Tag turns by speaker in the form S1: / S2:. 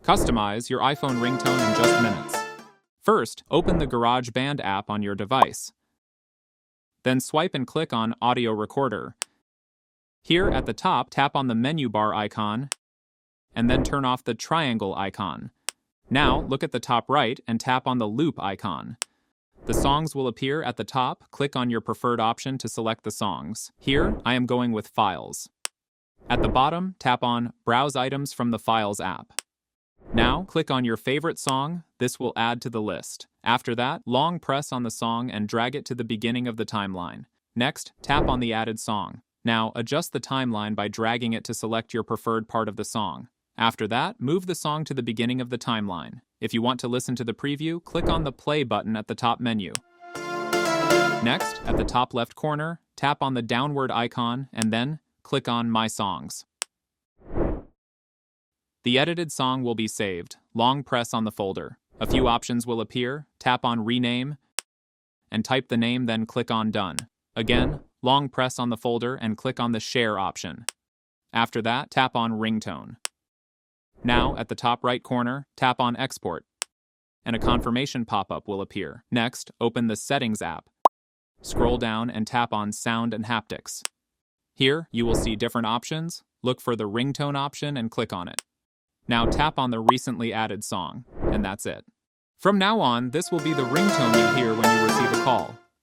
S1: Customize your iPhone ringtone in just minutes. First, open the GarageBand app on your device. Then swipe and click on Audio Recorder. Here at the top, tap on the menu bar icon and then turn off the triangle icon. Now, look at the top right and tap on the loop icon. The songs will appear at the top. Click on your preferred option to select the songs. Here, I am going with Files. At the bottom, tap on Browse Items from the Files app. Now, click on your favorite song. This will add to the list. After that, long press on the song and drag it to the beginning of the timeline. Next, tap on the added song. Now, adjust the timeline by dragging it to select your preferred part of the song. After that, move the song to the beginning of the timeline. If you want to listen to the preview, click on the play button at the top menu. Next, at the top left corner, tap on the downward icon and then click on My Songs. The edited song will be saved. Long press on the folder. A few options will appear. Tap on Rename and type the name, then click on Done. Again, long press on the folder and click on the Share option. After that, tap on Ringtone. Now, at the top right corner, tap on Export, and a confirmation pop-up will appear. Next, open the Settings app. Scroll down and tap on Sound and Haptics. Here, you will see different options. Look for the ringtone option and click on it. Now tap on the recently added song, and that's it. From now on, this will be the ringtone you hear when you receive a call.